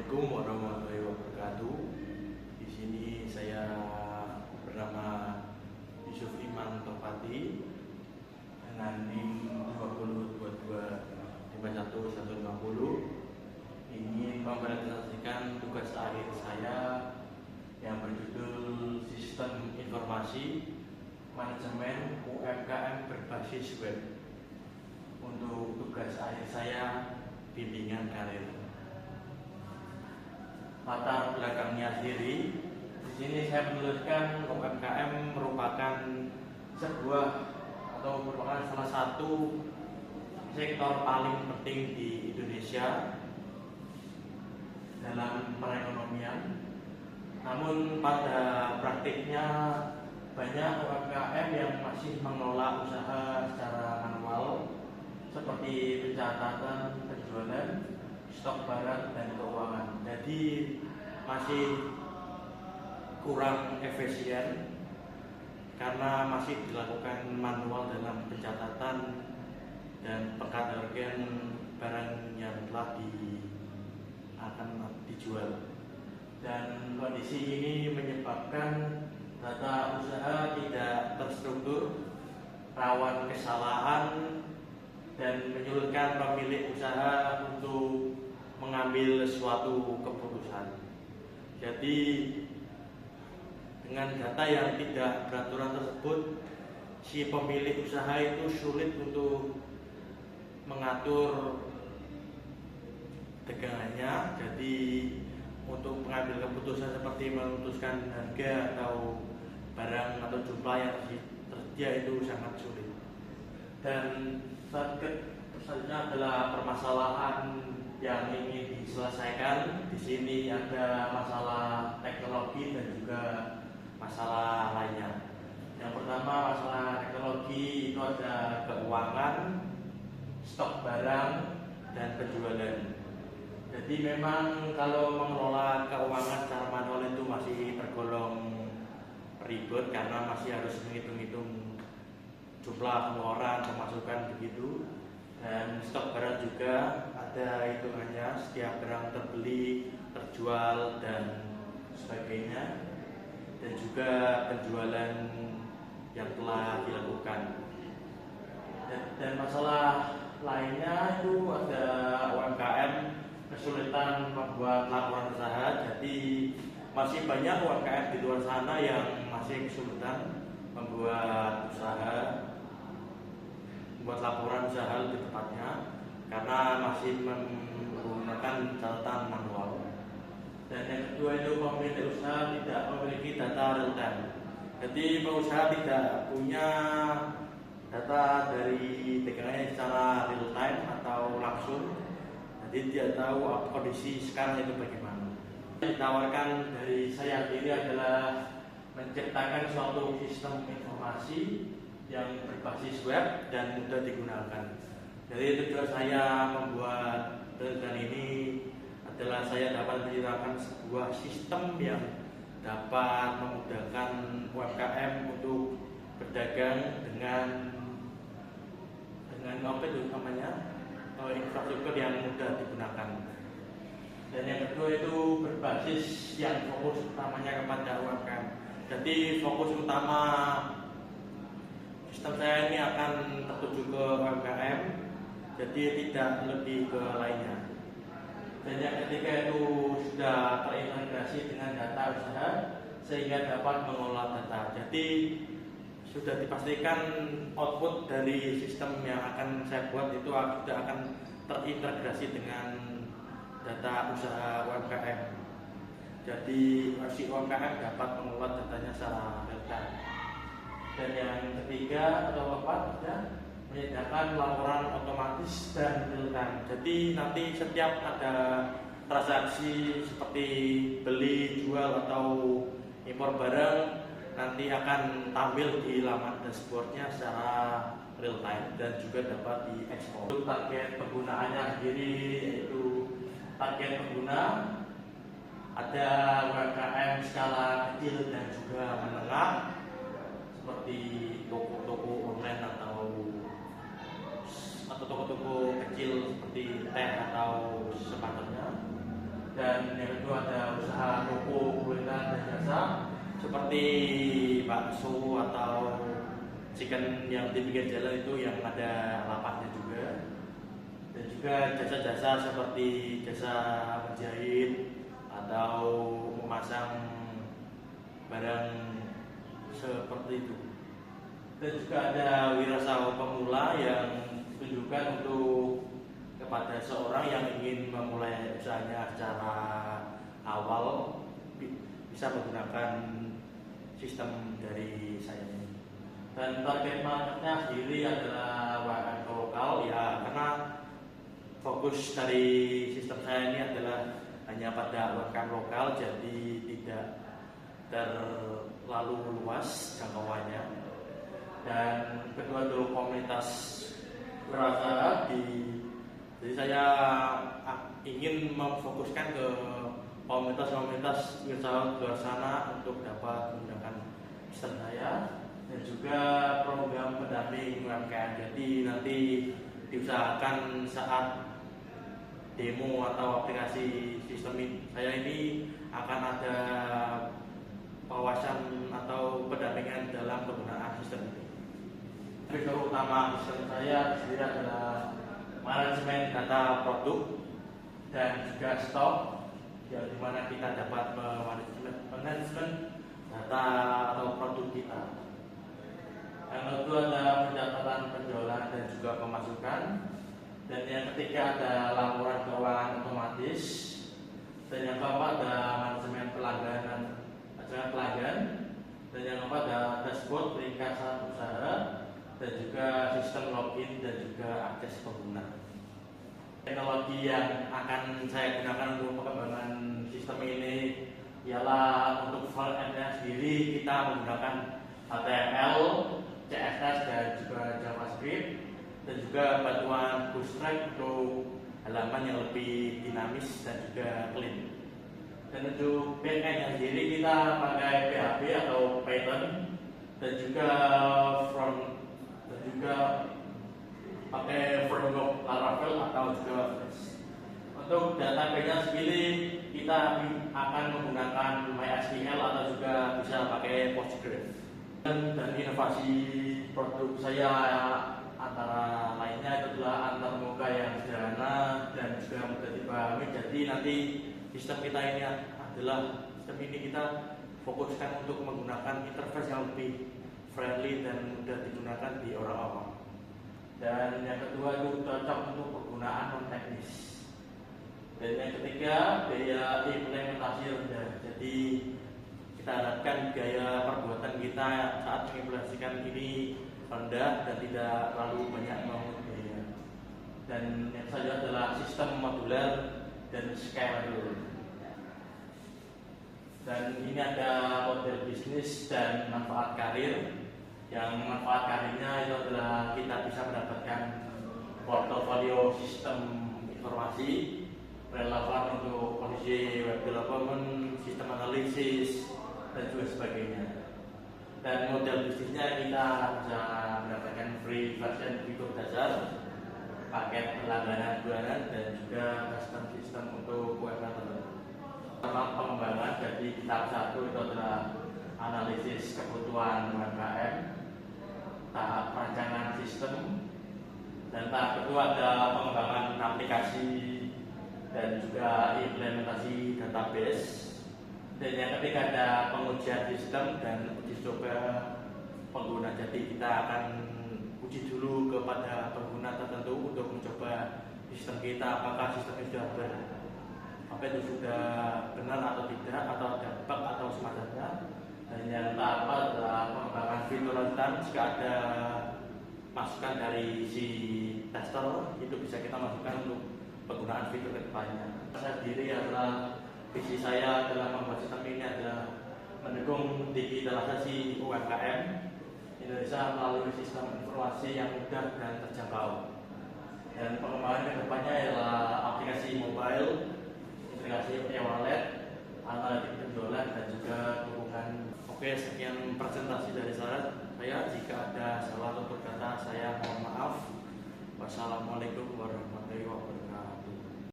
Assalamualaikum warahmatullahi wabarakatuh. Di sini saya bernama Yusuf Iman Topati dengan NIM 202251150. Ingin mempresentasikan tugas akhir saya yang berjudul Sistem Informasi Manajemen UMKM Berbasis Web. Untuk tugas akhir saya, bimbingan karir. Latar belakangnya sendiri, di sini saya menuliskan UMKM merupakan salah satu sektor paling penting di Indonesia dalam perekonomian. Namun pada praktiknya banyak UMKM yang masih mengelola usaha secara manual seperti pencatatan, penjualan, stok barang, dan keuangan. Jadi masih kurang efisien karena masih dilakukan manual dalam pencatatan dan pengkategorian barang yang telah akan dijual. Dan kondisi ini menyebabkan data usaha tidak terstruktur, rawan kesalahan, dan menyulitkan pemilik usaha untuk mengambil suatu keputusan. Jadi dengan data yang tidak beraturan tersebut, si pemilik usaha itu sulit untuk mengatur dagangannya. Jadi untuk mengambil keputusan seperti memutuskan harga atau barang atau jumlah yang tersedia itu sangat sulit. Dan selanjutnya adalah permasalahan yang ingin diselesaikan. Di sini ada masalah teknologi dan juga masalah lainnya. Yang pertama, masalah teknologi itu ada keuangan, stok barang, dan penjualan. Jadi memang kalau mengelola keuangan secara manual itu masih tergolong ribet karena masih harus menghitung-hitung jumlah pengeluaran, pemasukan begitu. Dan stok barang juga ada hitungannya, setiap barang terbeli, terjual, dan sebagainya. Dan juga penjualan yang telah dilakukan. Dan masalah lainnya itu ada UMKM kesulitan membuat laporan usaha. Jadi masih banyak UMKM di luar sana yang masih kesulitan membuat laporan usaha lebih tepatnya karena masih menggunakan catatan manual. Dan yang kedua itu pemilik usaha tidak memiliki data real time. Jadi pengusaha tidak punya data dari dagangannya secara real time atau langsung. Jadi tidak tahu kondisi sekarang itu bagaimana. Yang ditawarkan dari saya sendiri adalah menciptakan suatu sistem informasi yang berbasis web dan mudah digunakan. Jadi tujuan saya membuat penelitian ini adalah saya dapat menciptakan sebuah sistem yang dapat memudahkan UMKM untuk berdagang dengan infrastruktur yang mudah digunakan. Dan yang kedua itu berbasis yang fokus utamanya kepada UMKM. Jadi fokus utama sistem saya ini akan tertuju ke UMKM, jadi tidak lebih ke lainnya. Dan yang ketiga itu sudah terintegrasi dengan data usaha sehingga dapat mengelola data. Jadi sudah dipastikan output dari sistem yang akan saya buat itu sudah akan terintegrasi dengan data usaha UMKM. Jadi si UMKM dapat mengelola datanya secara real time. Dan yang ketiga atau keempat menyediakan laporan otomatis dan real time. Jadi nanti setiap ada transaksi seperti beli, jual, atau impor barang nanti akan tampil di laman dashboardnya secara real time dan juga dapat diekspor. Target penggunaannya sendiri yaitu target pengguna ada UMKM skala kecil dan juga menengah seperti toko-toko online atau toko-toko kecil seperti teh atau semacamnya. Dan Dan yang kedua ada usaha toko kuliner dan jasa seperti bakso atau chicken yang di pinggir jalan itu yang ada lapaknya juga. Dan juga jasa-jasa seperti jasa menjahit atau memasang barang seperti itu. Dan juga ada wirausaha pemula yang ditujukan untuk kepada seorang yang ingin memulai usahanya secara awal, bisa menggunakan sistem dari saya ini. Dan target marketnya sendiri adalah UMKM lokal ya, karena fokus dari sistem saya ini adalah hanya pada UMKM lokal, jadi tidak terlalu luas jangkauannya. Dan kedua dulu komunitas wirausaha jadi saya ingin memfokuskan ke komunitas-komunitas wirausaha di luar sana untuk dapat menggunakan sistem saya, dan juga program pendamping UMKM. Jadi nanti diusahakan saat demo atau aplikasi sistem saya ini akan ada pengawasan atau pendampingan dalam penggunaan sistem ini. Fitur utama sistem saya sendiri adalah manajemen data produk dan juga stok, yang dimana kita dapat manajemen data atau produk kita. Yang kedua ada pencatatan penjualan dan juga pemasukan. Dan yang ketiga ada laporan keuangan otomatis. Dan yang keempat ada manajemen pelanggan. Dan yang keempat ada dashboard peringkat saat usaha, dan juga sistem login dan juga akses pengguna. Teknologi yang akan saya gunakan untuk pengembangan sistem ini ialah untuk front end-nya sendiri kita menggunakan HTML, CSS dan juga JavaScript, dan juga bantuan Bootstrap untuk halaman yang lebih dinamis dan juga clean. Dan untuk backend-nya sendiri kita pakai PHP atau Python, dan juga pakai framework Laravel atau juga Flash. Untuk database-nya sendiri kita akan menggunakan MySQL atau juga bisa pakai Postgres. Dan inovasi produk saya antara lainnya itu adalah antarmuka yang sederhana dan juga mudah dipahami. Jadi nanti sistem kita ini kita fokuskan untuk menggunakan interface yang lebih friendly dan mudah digunakan di orang awam. Dan yang kedua itu cocok untuk penggunaan non teknis. Dan yang ketiga biaya implementasi rendah. Jadi kita harapkan biaya perbuatan kita saat mengimplementasikan ini rendah dan tidak terlalu banyak mengeluarkan biaya. Dan yang selanjutnya adalah sistem modular dan scalable. Dan ini ada model bisnis dan manfaat karir. Yang manfaat karirnya itu adalah kita bisa mendapatkan portofolio sistem informasi relevan untuk kondisi web development, sistem analisis, dan juga sebagainya. Dan model bisnisnya kita bisa mendapatkan free version fitur dasar, paket langganan bulanan, dan juga custom system untuk UMKM tertentu. Tentang pengembangan, jadi tahap 1 itu adalah analisis kebutuhan UMKM, tahap perancangan sistem, dan tahap kedua ada pengembangan aplikasi dan juga implementasi database. Dan yang ketiga ada pengujian sistem dan uji coba pengguna. Jadi kita akan uji dulu kepada pengguna tertentu untuk mencoba sistem kita, apakah sistem itu sudah benar atau tidak, atau ada bug atau semacamnya. Dan yang tahap adalah pengembangan fitur lanjutan. Jika ada masukan dari si tester, itu bisa kita masukkan untuk penggunaan fitur kedepannya. Saya sendiri adalah visi saya dalam membuat sistem ini adalah mendukung digitalisasi UMKM Indonesia melalui sistem informasi yang mudah dan terjangkau. Dan pengembangan kedepannya adalah aplikasi mobile, integrasi e-wallet, analitik penjualan, dan juga dukungan. Oke, sekian presentasi dari saya. Jika ada salah tutur kata saya mohon maaf. Wassalamualaikum warahmatullahi wabarakatuh.